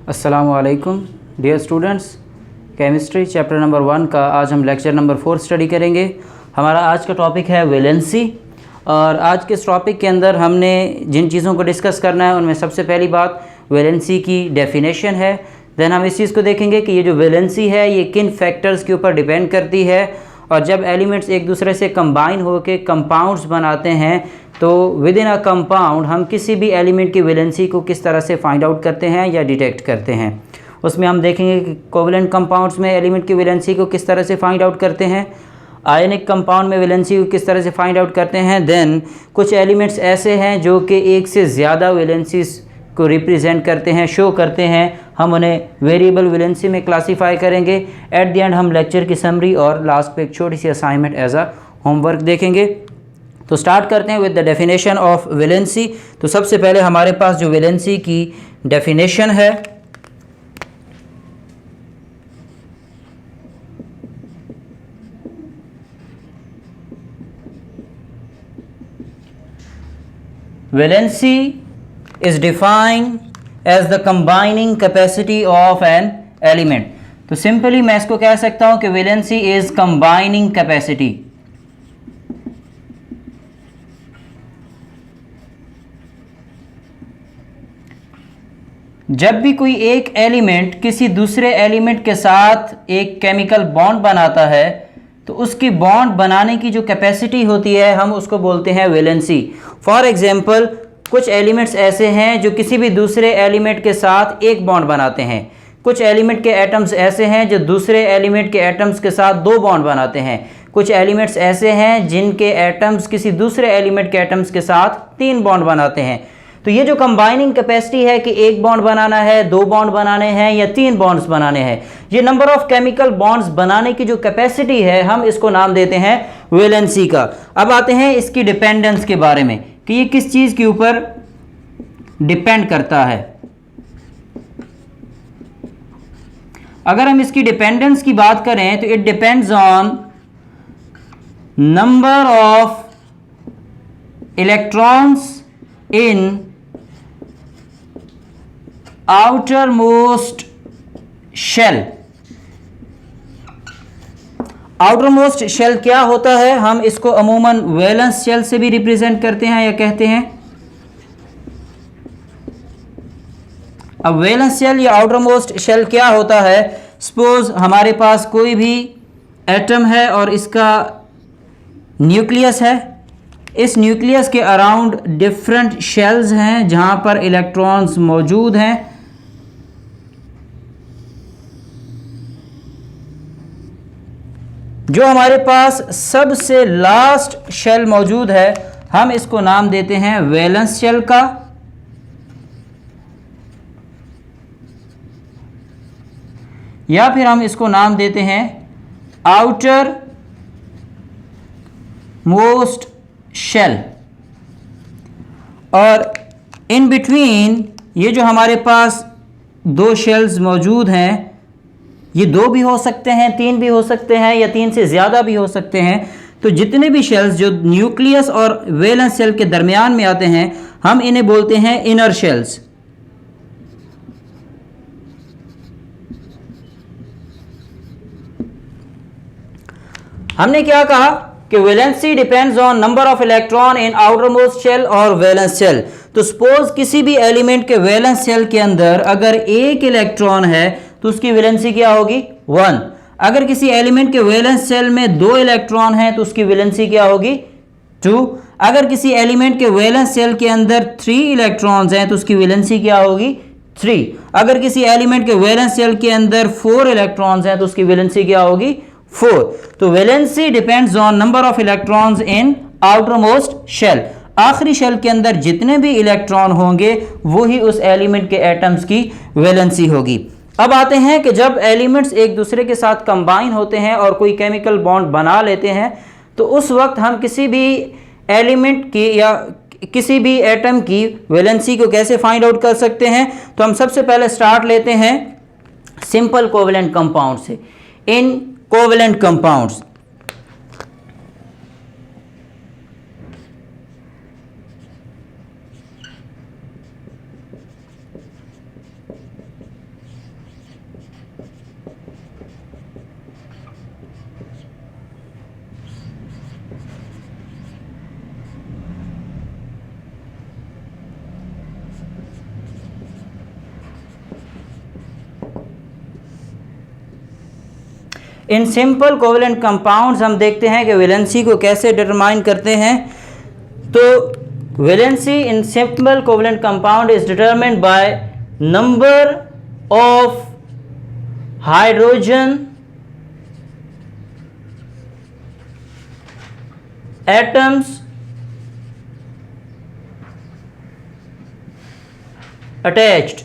अस्सलामुअलैकुम dear students, chemistry chapter number 1 का आज हम लेक्चर नंबर 4 स्टडी करेंगे। हमारा आज का टॉपिक है वैलेंसी। और आज के इस टॉपिक के अंदर हमने जिन चीज़ों को डिस्कस करना है उनमें सबसे पहली बात वैलेंसी की डेफिनेशन है। दैन हम इस चीज़ को देखेंगे कि ये जो वैलेंसी है ये किन फैक्टर्स के ऊपर डिपेंड करती है, और जब एलिमेंट्स एक दूसरे से कंबाइन होकर कंपाउंड्स बनाते हैं तो विद इन अ कंपाउंड हम किसी भी एलिमेंट की वैलेंसी को किस तरह से फाइंड आउट करते हैं या डिटेक्ट करते हैं। उसमें हम देखेंगे कि कोवेलेंट कंपाउंड्स में एलिमेंट की वैलेंसी को किस तरह से फाइंड आउट करते हैं, आयनिक कंपाउंड में वैलेंसी को किस तरह से फाइंड आउट करते हैं। देन कुछ एलिमेंट्स ऐसे हैं जो कि एक से ज़्यादा वैलेंसीज को रिप्रेजेंट करते हैं, शो करते हैं, हम उन्हें वेरिएबल वैलेंसी में क्लासीफाई करेंगे। एट द एंड हम लेक्चर की समरी और लास्ट पे एक छोटी सी असाइनमेंट एज अ होमवर्क देखेंगे। तो स्टार्ट करते हैं with the definition of valency. तो सबसे पहले हमारे पास जो वैलेंसी की डेफिनेशन है, valency is defined as the combining capacity of an element. तो सिंपली मैं इसको कह सकता हूं कि वैलेंसी इज कंबाइनिंग कैपेसिटी। जब भी कोई एक एलिमेंट किसी दूसरे एलिमेंट के साथ एक केमिकल बॉन्ड बनाता है तो उसकी बॉन्ड बनाने की जो कैपेसिटी होती है हम उसको बोलते हैं वैलेंसी। फॉर एग्जांपल कुछ एलिमेंट्स ऐसे हैं जो किसी भी दूसरे एलिमेंट के साथ एक बॉन्ड बनाते हैं। कुछ एलिमेंट के एटम्स ऐसे हैं जो दूसरे एलिमेंट के एटम्स के साथ दो बॉन्ड बनाते हैं। कुछ एलिमेंट्स ऐसे हैं जिनके एटम्स किसी दूसरे एलिमेंट के एटम्स के साथ तीन बॉन्ड बनाते हैं। तो ये जो कंबाइनिंग कैपेसिटी है कि एक बॉन्ड बनाना है, दो बॉन्ड बनाने हैं या तीन बॉन्ड्स बनाने हैं, ये नंबर ऑफ केमिकल बॉन्ड्स बनाने की जो कैपेसिटी है हम इसको नाम देते हैं वैलेंसी का। अब आते हैं इसकी डिपेंडेंस के बारे में कि ये किस चीज़ के ऊपर डिपेंड करता है। अगर हम इसकी डिपेंडेंस की बात करें तो it depends on number of electrons in outermost shell। outermost shell क्या होता है, हम इसको अमूमन वैलेंस शेल से भी रिप्रेजेंट करते हैं या कहते हैं। अब वैलेंस शेल या आउटरमोस्ट शेल क्या होता है, सपोज हमारे पास कोई भी एटम है और इसका न्यूक्लियस है। इस न्यूक्लियस के अराउंड डिफरेंट शेल्स हैं जहां पर इलेक्ट्रॉन्स मौजूद हैं। जो हमारे पास सबसे लास्ट शेल मौजूद है हम इसको नाम देते हैं वैलेंस शेल का, या फिर हम इसको नाम देते हैं आउटर मोस्ट शेल। और इन बिटवीन ये जो हमारे पास दो शेल्स मौजूद हैं, ये दो भी हो सकते हैं, तीन भी हो सकते हैं या तीन से ज़्यादा भी हो सकते हैं। तो जितने भी शेल्स जो न्यूक्लियस और वैलेंस शेल के दरमियान में आते हैं हम इन्हें बोलते हैं इनर शेल्स। हमने क्या कहा कि valency depends on number of electron in outermost shell और वैलेंस शेल। तो सपोज किसी भी एलिमेंट के वैलेंस शेल के अंदर अगर एक इलेक्ट्रॉन है तो उसकी वैलेंसी क्या होगी, 1। अगर किसी एलिमेंट के वैलेंस शेल में दो इलेक्ट्रॉन हैं तो उसकी वैलेंसी क्या होगी, 2। अगर किसी एलिमेंट के वैलेंस शेल के अंदर 3 इलेक्ट्रॉन्स हैं तो उसकी वैलेंसी क्या होगी, 3। अगर किसी एलिमेंट के वैलेंस शेल के अंदर 4 इलेक्ट्रॉन्स हैं तो उसकी वैलेंसी क्या होगी, 4। तो valency depends on number of electrons in outermost shell. आखिरी शेल के अंदर जितने भी इलेक्ट्रॉन होंगे वही उस एलिमेंट के एटम्स की वैलेंसी होगी। अब आते हैं कि जब एलिमेंट्स एक दूसरे के साथ कंबाइन होते हैं और कोई केमिकल बॉन्ड बना लेते हैं तो उस वक्त हम किसी भी एलिमेंट की या किसी भी एटम की वैलेंसी को कैसे फाइंड आउट कर सकते हैं। तो हम सबसे पहले स्टार्ट लेते हैं सिंपल कोवेलेंट कंपाउंड से। इन कोवेलेंट कंपाउंड्स इन सिंपल कोवेलेंट कंपाउंड्स हम देखते हैं कि वैलेंसी को कैसे डिटरमाइन करते हैं। तो valency in simple covalent compound is determined by number of hydrogen atoms attached.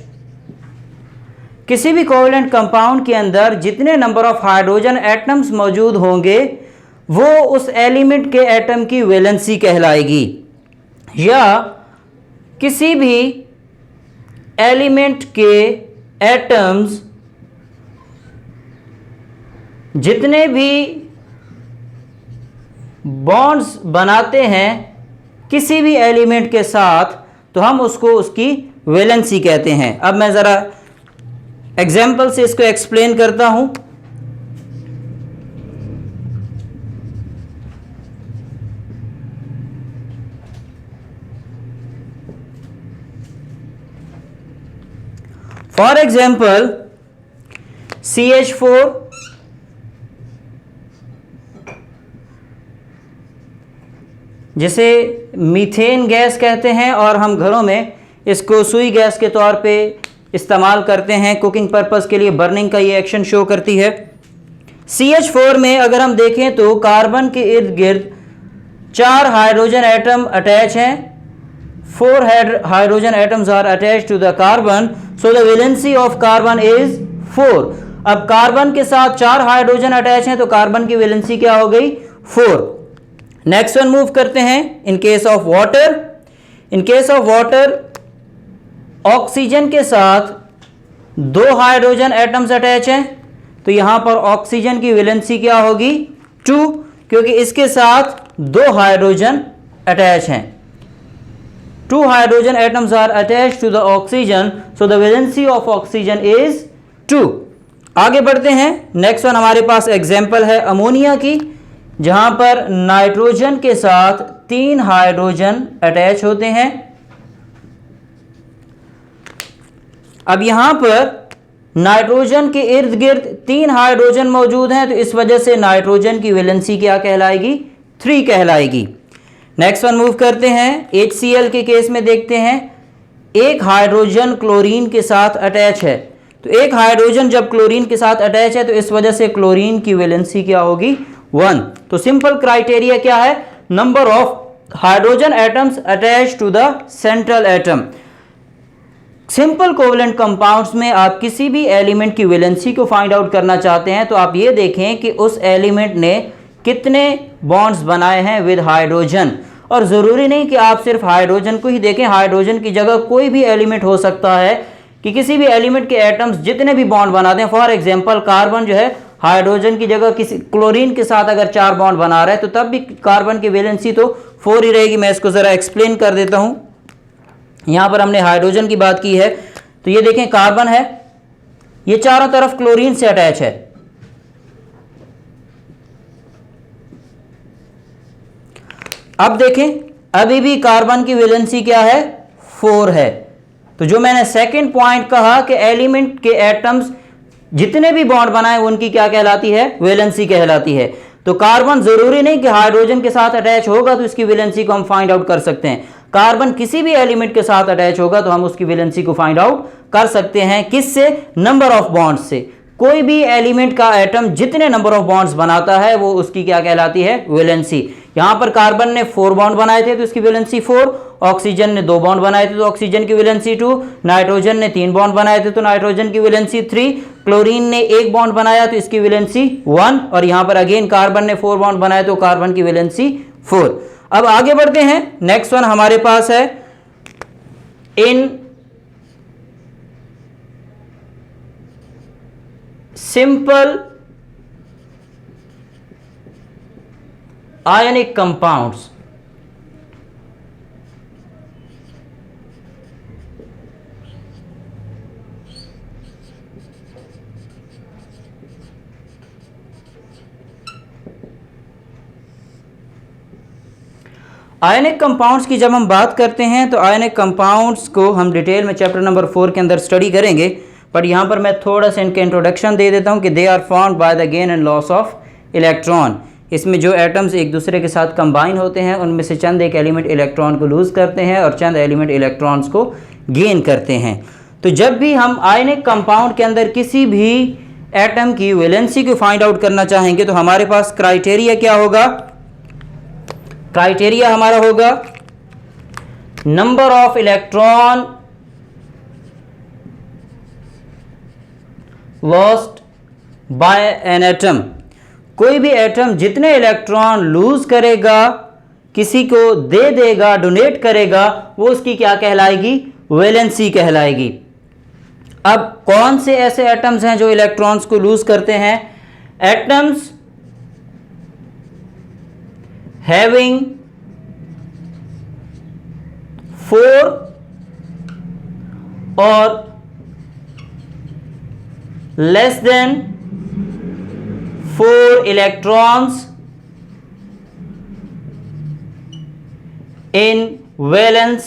किसी भी कोवेलेंट कंपाउंड के अंदर जितने नंबर ऑफ हाइड्रोजन एटम्स मौजूद होंगे वो उस एलिमेंट के एटम की वैलेंसी कहलाएगी। या किसी भी एलिमेंट के एटम्स जितने भी बॉन्ड्स बनाते हैं किसी भी एलिमेंट के साथ तो हम उसको उसकी वैलेंसी कहते हैं। अब मैं ज़रा एग्जाम्पल से इसको एक्सप्लेन करता हूं। फॉर एग्जाम्पल CH4 जिसे मीथेन गैस कहते हैं और हम घरों में इसको सुई गैस के तौर पे इस्तेमाल करते हैं कुकिंग पर्पस के लिए, बर्निंग का ये एक्शन शो करती है। CH4 में अगर हम देखें तो कार्बन के इर्द गिर्द 4 हाइड्रोजन एटम अटैच हैं, 4 hydrogen atoms are attach to the carbon, so the valency of carbon is 4। अब कार्बन के साथ 4 हाइड्रोजन अटैच हैं तो कार्बन की वैलेंसी क्या हो गई? 4। नेक्स्ट वन मूव करते हैं। In case of water, in case of water oxygen के साथ 2 हाइड्रोजन एटम्स अटैच हैं तो यहां पर ऑक्सीजन की वैलेंसी क्या होगी? 2, क्योंकि इसके साथ 2 हाइड्रोजन अटैच हैं। 2 hydrogen atoms are attach to the oxygen, so the valency of oxygen is 2। आगे बढ़ते हैं। नेक्स्ट वन हमारे पास एग्जाम्पल है अमोनिया की, जहां पर नाइट्रोजन के साथ 3 हाइड्रोजन अटैच होते हैं। अब यहां पर नाइट्रोजन के इर्द गिर्द 3 हाइड्रोजन मौजूद हैं तो इस वजह से नाइट्रोजन की वैलेंसी क्या कहलाएगी? 3 कहलाएगी। नेक्स्ट वन मूव करते हैं। HCl के केस में देखते हैं, 1 हाइड्रोजन क्लोरीन के साथ अटैच है तो 1 हाइड्रोजन जब क्लोरीन के साथ अटैच है तो इस वजह से क्लोरीन की वैलेंसी क्या होगी? 1। तो सिंपल क्राइटेरिया क्या है? Number of hydrogen atoms attach to the central atom. Simple covalent compounds में आप किसी भी एलिमेंट की वैलेंसी को फाइंड आउट करना चाहते हैं तो आप ये देखें कि उस एलिमेंट ने कितने बॉन्ड्स बनाए हैं विद हाइड्रोजन। और ज़रूरी नहीं कि आप सिर्फ हाइड्रोजन को ही देखें, हाइड्रोजन की जगह कोई भी एलिमेंट हो सकता है कि किसी भी एलिमेंट के एटम्स जितने भी बॉन्ड बनाते हैं, फॉर एग्जांपल कार्बन जो है हाइड्रोजन की जगह किसी क्लोरीन के साथ अगर 4 बॉन्ड बना रहा है तो तब भी कार्बन की वैलेंसी तो 4 ही रहेगी। मैं इसको ज़रा एक्सप्लेन कर देता हूँ। यहाँ पर हमने हाइड्रोजन की बात की है तो ये देखें कार्बन है, ये चारों तरफ क्लोरीन से अटैच है। अब देखें अभी भी कार्बन की वैलेंसी क्या है? 4 है। तो जो मैंने सेकंड पॉइंट कहा कि एलिमेंट के एटम्स जितने भी बॉन्ड बनाए उनकी क्या कहलाती है? वैलेंसी कहलाती है। तो कार्बन जरूरी नहीं कि हाइड्रोजन के साथ अटैच होगा तो इसकी वैलेंसी को हम फाइंड आउट कर सकते हैं। कार्बन किसी भी एलिमेंट के साथ अटैच होगा तो हम उसकी वैलेंसी को फाइंड आउट कर सकते हैं। किससे? नंबर ऑफ बॉन्ड्स से। कोई भी एलिमेंट का एटम जितने नंबर ऑफ बॉन्ड्स बनाता है वो उसकी क्या कहलाती है? वैलेंसी। यहां पर कार्बन ने 4 बॉन्ड बनाए थे तो इसकी वैलेंसी 4, ऑक्सीजन ने 2 बॉन्ड बनाए थे तो ऑक्सीजन की वैलेंसी 2, नाइट्रोजन ने 3 बॉन्ड बनाए थे तो नाइट्रोजन की वैलेंसी 3, क्लोरीन ने 1 बॉन्ड बनाया तो इसकी वैलेंसी 1, और यहां पर अगेन कार्बन ने 4 बॉन्ड बनाए तो कार्बन की वैलेंसी 4। अब आगे बढ़ते हैं। नेक्स्ट वन हमारे पास है in simple ionic compounds. Ionic compounds की जब हम बात करते हैं तो आयनिक कंपाउंड्स को हम डिटेल में चैप्टर नंबर 4 के अंदर स्टडी करेंगे। बट यहाँ पर मैं थोड़ा सा इनके इंट्रोडक्शन दे देता हूँ कि they are found by the gain and loss of electron. इसमें जो एटम्स एक दूसरे के साथ कंबाइन होते हैं उनमें से चंद एक एलिमेंट इलेक्ट्रॉन को लूज़ करते हैं और चंद एलिमेंट इलेक्ट्रॉन्स को गेन करते हैं। तो जब भी हम आयनिक कंपाउंड के अंदर किसी भी एटम की वैलेंसी को फाइंड आउट करना चाहेंगे तो हमारे पास क्राइटेरिया क्या होगा? क्राइटेरिया हमारा होगा number of electron lost by an atom. कोई भी एटम जितने इलेक्ट्रॉन लूज करेगा, किसी को दे देगा, डोनेट करेगा, वो उसकी क्या कहलाएगी? वैलेंसी कहलाएगी। अब कौन से ऐसे एटम्स हैं जो इलेक्ट्रॉन्स को लूज करते हैं? एटम्स हैविंग 4 और less than 4 electrons in valence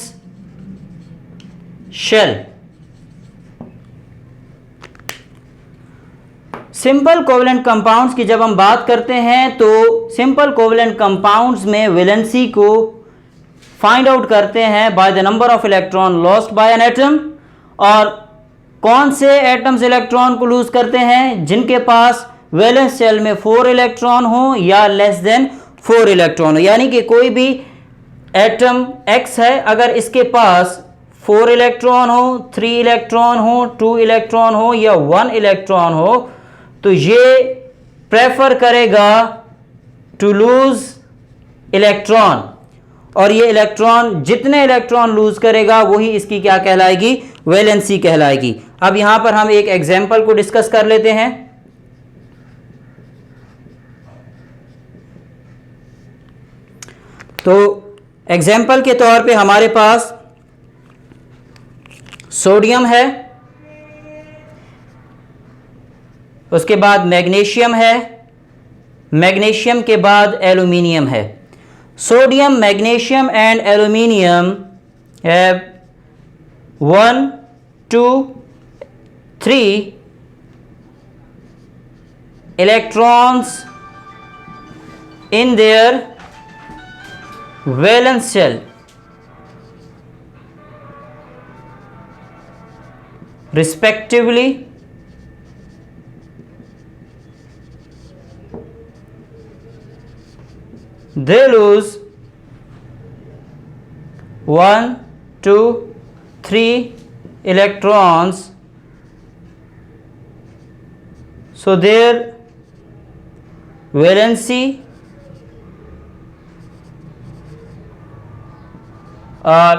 shell। Simple covalent compounds की जब हम बात करते हैं तो सिंपल कोवलेंट कंपाउंड्स में वैलेंसी को फाइंड आउट करते हैं by the number of electron lost by an atom. और कौन से एटम्स इलेक्ट्रॉन को लूज करते हैं? जिनके पास वैलेंस शेल में 4 इलेक्ट्रॉन हो या लेस देन 4 इलेक्ट्रॉन हो। यानी कि कोई भी एटम X है, अगर इसके पास 4 इलेक्ट्रॉन हो, 3 इलेक्ट्रॉन हो, 2 इलेक्ट्रॉन हो या 1 इलेक्ट्रॉन हो, तो ये प्रेफर करेगा टू लूज इलेक्ट्रॉन। और ये इलेक्ट्रॉन जितने इलेक्ट्रॉन लूज करेगा वही इसकी क्या कहलाएगी? वैलेंसी कहलाएगी। अब यहां पर हम एक एग्जाम्पल को डिस्कस कर लेते हैं। तो एग्जाम्पल के तौर पे हमारे पास सोडियम है, उसके बाद मैग्नीशियम है, मैग्नीशियम के बाद एल्यूमिनियम है। Sodium, magnesium and aluminium have 1, 2, 3 electrons in their valence shell respectively. They lose 1, 2, 3 electrons, so their valency are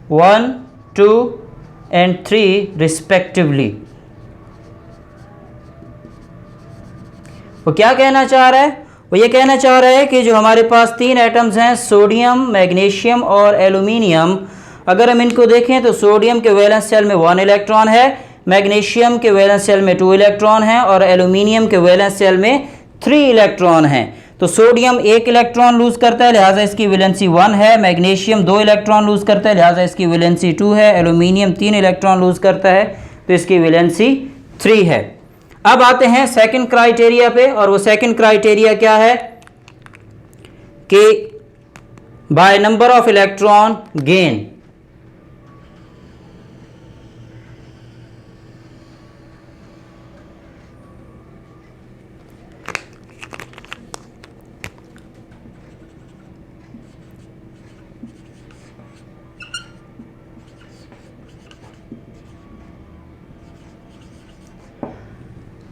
1, 2 and 3 respectively। वो क्या कहना चाह रहा है? वो ये कहना चाह रहा है कि जो हमारे पास 3 एटम्स हैं, सोडियम, मैग्नीशियम और एल्यूमिनियम, अगर हम इनको देखें तो सोडियम के वैलेंस शेल में 1 इलेक्ट्रॉन है, मैग्नीशियम के वैलेंस शेल में 2 इलेक्ट्रॉन है और एल्यूमिनियम के वैलेंस शेल में 3 इलेक्ट्रॉन हैं। तो सोडियम 1 इलेक्ट्रॉन लूज करता है, लिहाजा इसकी वैलेंसी 1 है। मैग्नीशियम 2 इलेक्ट्रॉन लूज करता है, लिहाजा इसकी वैलेंसी 2 है। एल्यूमिनियम 3 इलेक्ट्रॉन लूज करता है तो इसकी वैलेंसी 3 है। अब आते हैं सेकंड क्राइटेरिया पे, और वो सेकंड क्राइटेरिया क्या है कि by number of electron gain.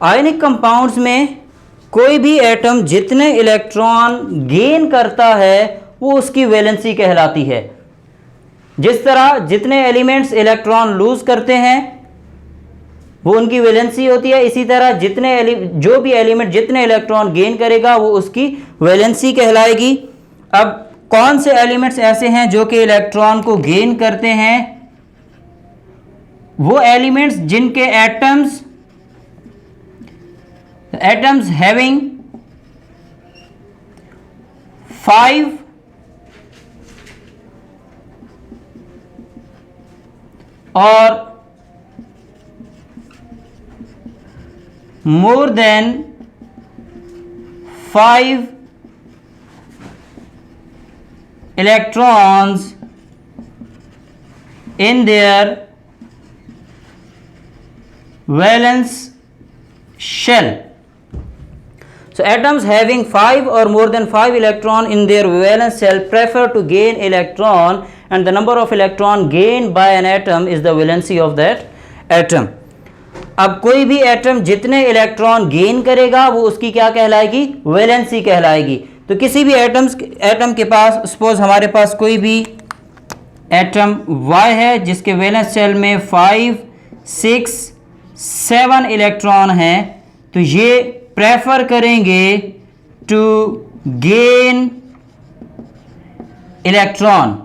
Ionic compounds में कोई भी एटम जितने इलेक्ट्रॉन गेन करता है वो उसकी वैलेंसी कहलाती है। जिस तरह जितने एलिमेंट्स इलेक्ट्रॉन लूज करते हैं वो उनकी वैलेंसी होती है, इसी तरह जो भी एलिमेंट जितने इलेक्ट्रॉन गेन करेगा वो उसकी वैलेंसी कहलाएगी। अब कौन से एलिमेंट्स ऐसे हैं जो कि इलेक्ट्रॉन को गेन करते हैं? वो एलिमेंट्स जिनके एटम्स हैविंग 5 और more than 5 electrons in their valence shell. So atoms having 5 or more than 5 electron in their valence shell prefer to gain electron, and the number of electron gained by an atom is the valency of that atom. अब कोई भी atom जितने electron gain करेगा वो उसकी क्या कहलाएगी, valency कहलाएगी। तो किसी भी एटम के पास, सपोज हमारे पास कोई भी एटम Y है जिसके वैलेंस शेल में 5, 6, 7 इलेक्ट्रॉन हैं, तो ये प्रेफर करेंगे टू गेन इलेक्ट्रॉन।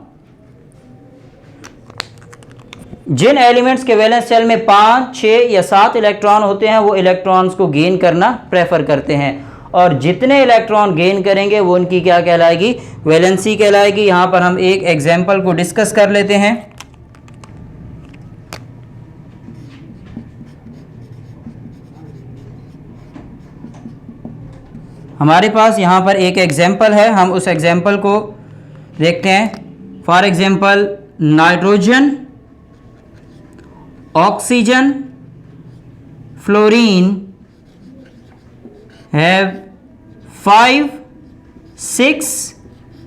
जिन एलिमेंट्स के वैलेंस शेल में 5, 6 या 7 इलेक्ट्रॉन होते हैं वो इलेक्ट्रॉन्स को गेन करना प्रेफर करते हैं, और जितने इलेक्ट्रॉन गेन करेंगे वो उनकी क्या कहलाएगी, वैलेंसी कहलाएगी। यहां पर हम एक एग्जांपल को डिस्कस कर लेते हैं। हमारे पास यहां पर एक एग्जांपल है, हम उस एग्जांपल को देखते हैं। For example nitrogen, oxygen, fluorine have 5, 6,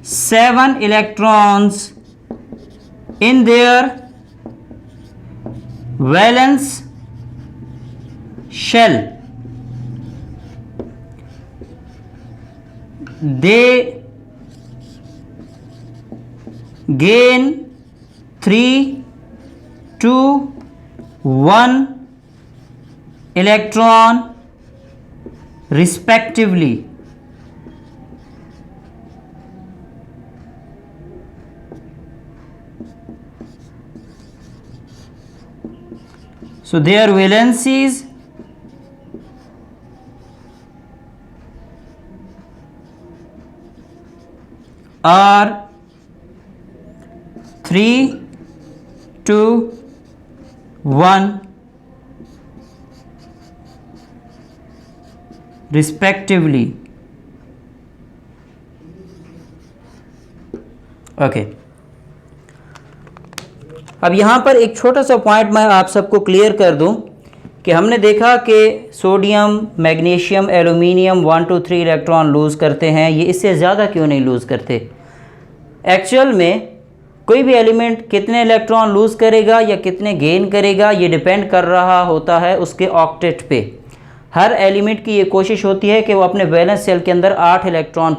7 electrons in their valence shell. They gain 3, 2, 1 electron respectively. So their valencies are 3, 2, 1 respectively. Okay, अब यहाँ पर एक छोटा सा पॉइंट मैं आप सबको क्लियर कर दूँ कि हमने देखा कि sodium, magnesium, aluminium 1, 2, 3 electron lose करते हैं, ये इससे ज़्यादा क्यों नहीं लूज़ करते। एक्चुअल में कोई भी एलिमेंट कितने इलेक्ट्रॉन लूज़ करेगा या कितने गेन करेगा ये डिपेंड कर रहा होता है उसके ऑक्टेट पे। हर एलिमेंट की ये कोशिश होती है कि वो अपने वैलेंस शेल के अंदर 8 इलेक्ट्रॉन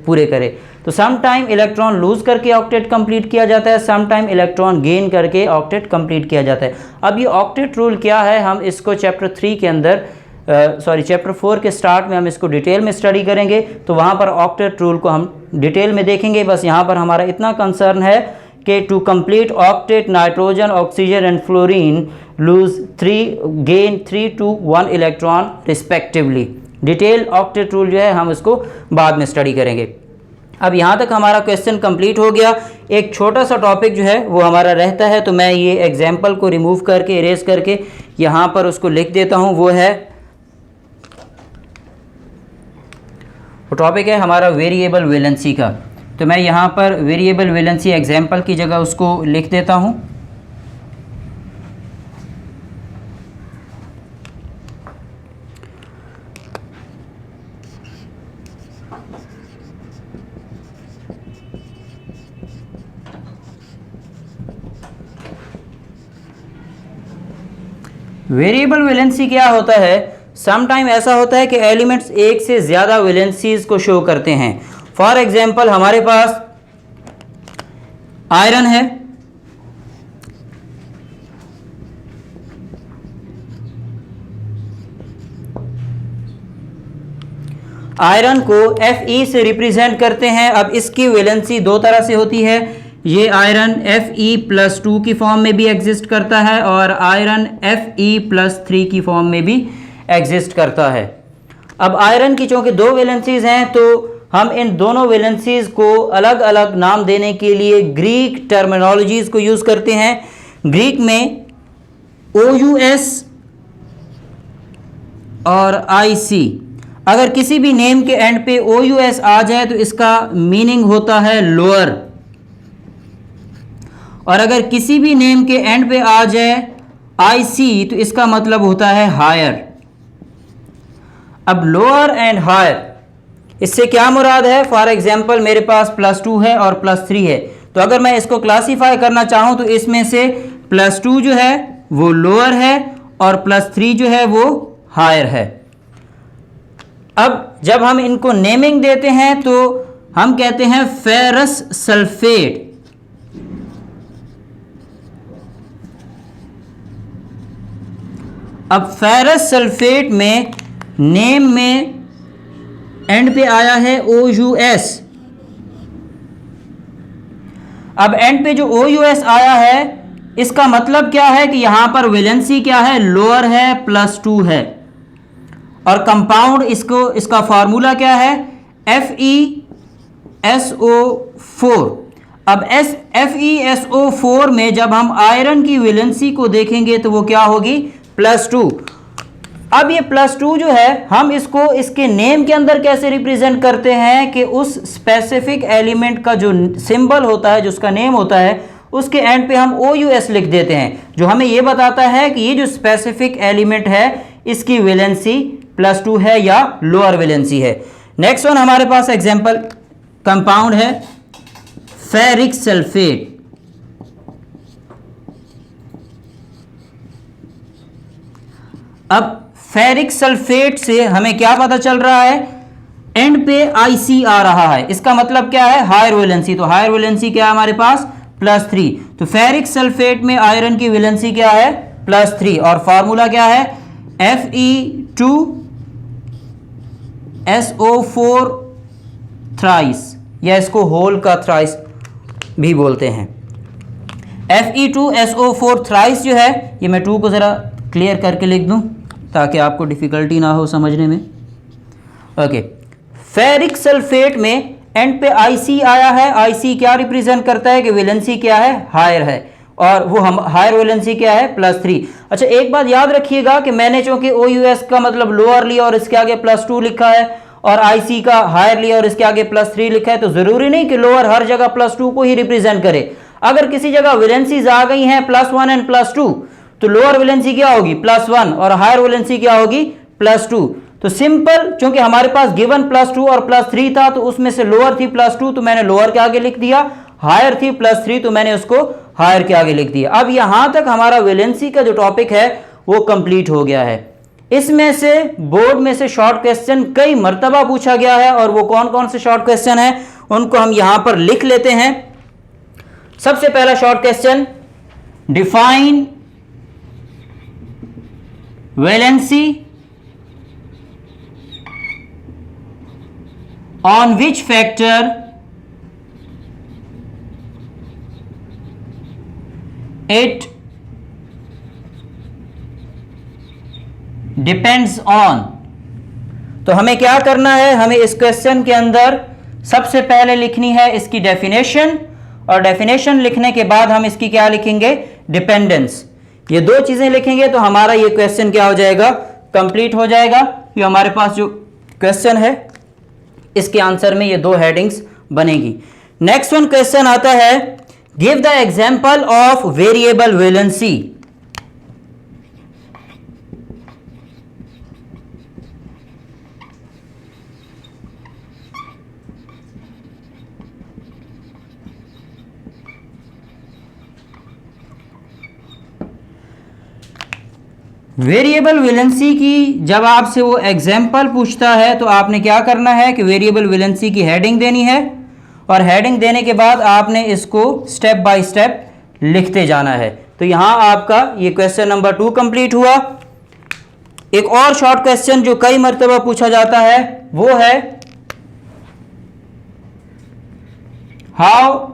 पूरे करे। तो सम टाइम इलेक्ट्रॉन लूज करके ऑक्टेट कंप्लीट किया जाता है, सम टाइम इलेक्ट्रॉन गेन करके ऑक्टेट कंप्लीट किया जाता है। अब ये ऑक्टेट रूल क्या है, हम इसको चैप्टर 3 के अंदर चैप्टर 4 के स्टार्ट में हम इसको डिटेल में स्टडी करेंगे, तो वहाँ पर ऑक्टेट रूल को हम डिटेल में देखेंगे। बस यहाँ पर हमारा इतना कंसर्न है कि to complete octet nitrogen, oxygen and fluorine lose gain 3 to 1 electron respectively. Detail octet rule जो है हम उसको बाद में स्टडी करेंगे। अब यहाँ तक हमारा क्वेश्चन कंप्लीट हो गया। एक छोटा सा टॉपिक जो है वो हमारा रहता है, तो मैं ये एग्जाम्पल को रिमूव करके, इरेज करके यहाँ पर उसको लिख देता हूँ। वो टॉपिक है हमारा वेरिएबल वैलेंसी का। तो मैं यहाँ पर वेरिएबल वैलेंसी एग्जाम्पल की जगह उसको लिख देता हूँ। वेरिएबल वैलेंसी क्या होता है, सम टाइम ऐसा होता है कि एलिमेंट्स एक से ज़्यादा वैलेंसीज को शो करते हैं। फॉर एग्जांपल हमारे पास आयरन है, आयरन को Fe से रिप्रेजेंट करते हैं। अब इसकी वैलेंसी दो तरह से होती है, ये आयरन Fe+2 की फॉर्म में भी एग्जिस्ट करता है और आयरन Fe+3 की फॉर्म में भी एग्जिस्ट करता है। अब आयरन की चूँकि दो वैलेंसीज हैं तो हम इन दोनों वैलेंसीज को अलग अलग नाम देने के लिए ग्रीक टर्मिनोलॉजीज़ को यूज़ करते हैं। ग्रीक में OUS और IC, अगर किसी भी नेम के एंड पे OUS आ जाए तो इसका मीनिंग होता है लोअर, और अगर किसी भी नेम के एंड पे आ जाए IC तो इसका मतलब होता है हायर। अब लोअर एंड हायर, इससे क्या मुराद है? फॉर एग्जाम्पल मेरे पास +2 है और +3 है, तो अगर मैं इसको क्लासीफाई करना चाहूं तो इसमें से +2 जो है वो लोअर है और +3 जो है वो हायर है। अब जब हम इनको नेमिंग देते हैं तो हम कहते हैं फेरस सल्फेट। अब फेरस सल्फेट में नेम में एंड पे आया है OUS। अब एंड पे जो OUS आया है इसका मतलब क्या है कि यहां पर वैलेंसी क्या है? लोअर है, +2 है। और कंपाउंड इसका फार्मूला क्या है? FeSO4। अब FeSO4 में जब हम आयरन की वैलेंसी को देखेंगे तो वो क्या होगी? +2। अब ये +2 जो है हम इसको इसके नेम के अंदर कैसे रिप्रेजेंट करते हैं कि उस स्पेसिफिक एलिमेंट का जो सिंबल होता है, जो उसका नेम होता है, उसके एंड पे हम OUS लिख देते हैं, जो हमें ये बताता है कि ये जो स्पेसिफिक एलिमेंट है इसकी वैलेंसी +2 है या लोअर वैलेंसी है। नेक्स्ट वन हमारे पास एग्जांपल कंपाउंड है फेरिक सल्फेट। अब फेरिक सल्फेट से हमें क्या पता चल रहा है? एंड पे IC आ रहा है, इसका मतलब क्या है? Higher valency. तो हायर वैलेंसी क्या है हमारे पास? +3। तो फेरिक सल्फेट में आयरन की वैलेंसी क्या है? +3। और फार्मूला क्या है? Fe2SO4 थ्राइस, या इसको होल का थ्राइस भी बोलते हैं। Fe2SO4 थ्राइस जो है, ये मैं 2 को ज़रा क्लियर करके लिख दूं ताकि आपको डिफ़िकल्टी ना हो समझने में। ओके, फेरिक सल्फेट में एंड पे IC आया है। IC क्या रिप्रेजेंट करता है कि वैलेंसी क्या है? हायर है, और वो हम हायर वैलेंसी क्या है? +3। अच्छा, एक बात याद रखिएगा कि मैंने चूंकि OUS का मतलब लोअर लिया और इसके आगे +2 लिखा है, और IC का हायर लिया और इसके आगे +3 लिखा है, तो ज़रूरी नहीं कि लोअर हर जगह +2 को ही रिप्रेजेंट करे। अगर किसी जगह वैलेंसीज आ गई हैं +1 एंड +2, तो लोअर वैलेंसी क्या होगी? +1, और हायर वैलेंसी क्या होगी? +2। तो सिंपल, चूंकि हमारे पास गिवन +2 और +3 था, तो उसमें से लोअर थी +2 तो मैंने लोअर के आगे लिख दिया, हायर थी +3 तो मैंने उसको हायर के आगे लिख दिया। अब यहां तक हमारा वैलेंसी का जो टॉपिक है वो कंप्लीट हो गया है। इसमें से बोर्ड में से शॉर्ट क्वेश्चन कई मर्तबा पूछा गया है, और वो कौन कौन से शॉर्ट क्वेश्चन है उनको हम यहां पर लिख लेते हैं। सबसे पहला short question, define valency on which factor it depends on। तो हमें क्या करना है? हमें इस क्वेश्चन के अंदर सबसे पहले लिखनी है इसकी डेफिनेशन, और डेफिनेशन लिखने के बाद हम इसकी क्या लिखेंगे? डिपेंडेंस। ये 2 चीजें लिखेंगे तो हमारा ये क्वेश्चन क्या हो जाएगा? कंप्लीट हो जाएगा। ये हमारे पास जो क्वेश्चन है इसके आंसर में ये 2 हेडिंग्स बनेगी। नेक्स्ट वन क्वेश्चन आता है, give the example of variable valency. Variable valency की जब आपसे वो एग्जाम्पल पूछता है तो आपने क्या करना है कि वेरिएबल वैलेंसी की हेडिंग देनी है, और हेडिंग देने के बाद आपने इसको स्टेप बाय स्टेप लिखते जाना है। तो यहाँ आपका ये क्वेश्चन नंबर 2 कंप्लीट हुआ। एक और शॉर्ट क्वेश्चन जो कई मर्तबा पूछा जाता है वो है, how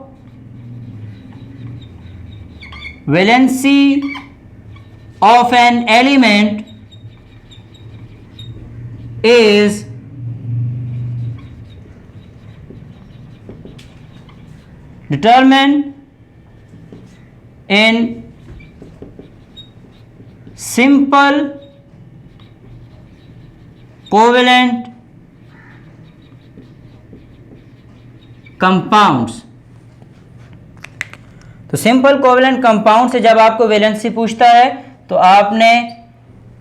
valency of an element is determined in simple covalent compounds. तो सिंपल कोवेलेंट कंपाउंड से जब आपको वैलेंसी पूछता है तो आपने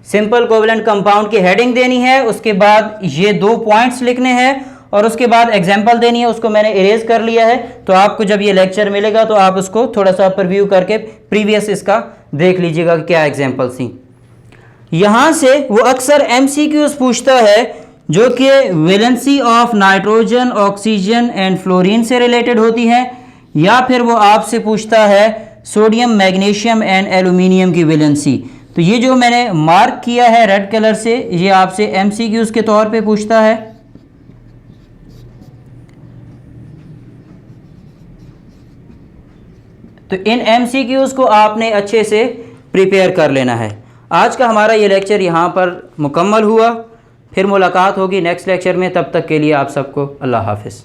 सिंपल कोवेलेंट कंपाउंड की हेडिंग देनी है, उसके बाद ये 2 पॉइंट्स लिखने हैं और उसके बाद एग्जाम्पल देनी है। उसको मैंने इरेज कर लिया है, तो आपको जब ये लेक्चर मिलेगा तो आप उसको थोड़ा सा प्रीव्यू करके प्रीवियस इसका देख लीजिएगा कि क्या एग्जाम्पल थी। यहाँ से वो अक्सर MCQs पूछता है जो कि valency of nitrogen, oxygen and fluorine से रिलेटेड होती है, या फिर वो आपसे पूछता है सोडियम, मैग्नीशियम एंड एल्यूमिनियम की वैलेंसी। तो ये जो मैंने मार्क किया है रेड कलर से, ये आपसे MCQs के तौर पे पूछता है। तो इन MCQs को आपने अच्छे से प्रिपेयर कर लेना है। आज का हमारा ये लेक्चर यहाँ पर मुकम्मल हुआ। फिर मुलाकात होगी नेक्स्ट लेक्चर में, तब तक के लिए आप सबको अल्लाह हाफिज़।